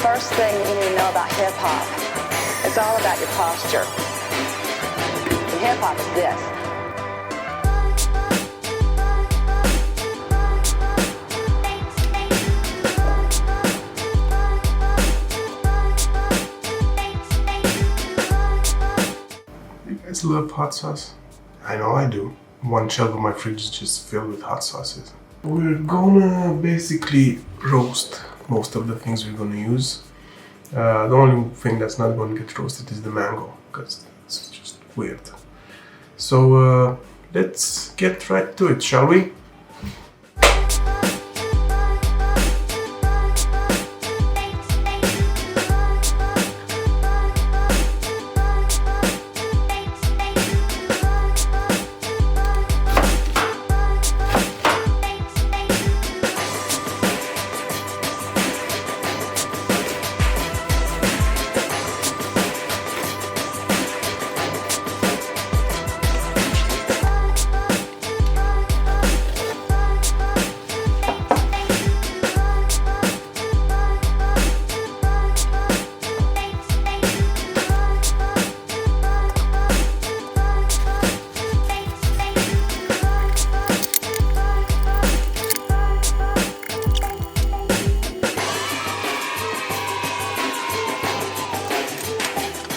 First thing you need to know about hip-hop, it's all about your posture. And hip-hop is this. You guys love hot sauce? I know I do. One shelf of my fridge is just filled with hot sauces. We're gonna basically roast most of the things we're gonna use. The only thing that's not gonna get roasted is the mango, because it's just weird. So let's get right to it, shall we?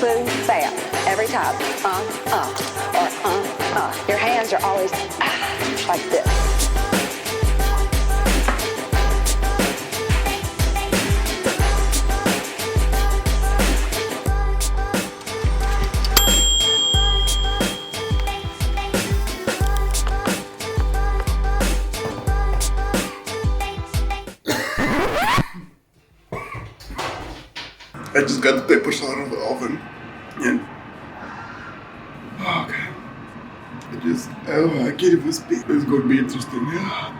Boom, bam, every time. Or Your hands are always like this. I just got the papers out of the oven and oh god, I can't even speak. It's gonna be interesting. Yeah.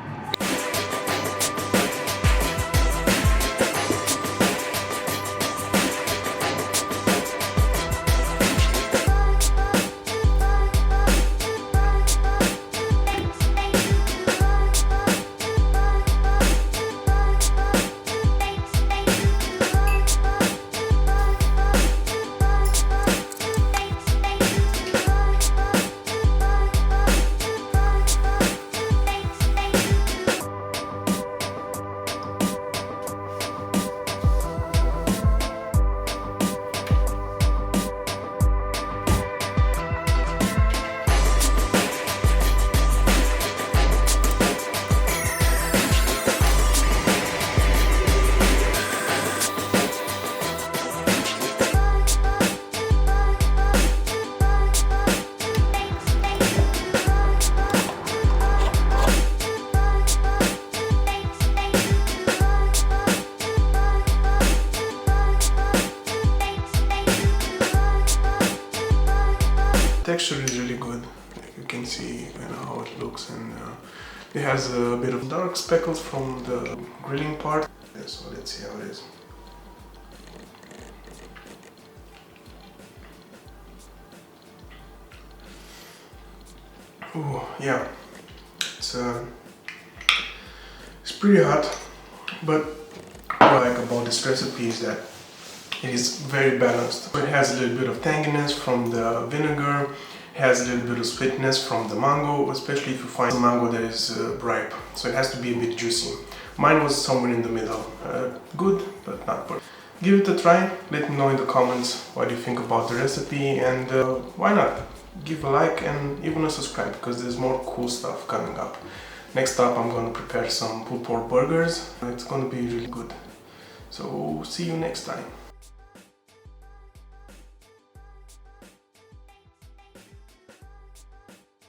Texture is really good. You can see how it looks, and it has a bit of dark speckles from the grilling part. Yeah, so let's see how it is. Oh yeah, it's pretty hot, but what I like about this recipe is that it is very balanced. It has a little bit of tanginess from the vinegar, has a little bit of sweetness from the mango, especially if you find a mango that is ripe. So it has to be a bit juicy. Mine was somewhere in the middle. Good, but not perfect. Give it a try. Let me know in the comments what you think about the recipe, and why not? Give a like and even a subscribe, because there's more cool stuff coming up. Next up, I'm gonna prepare some pulled pork burgers. It's gonna be really good. So see you next time.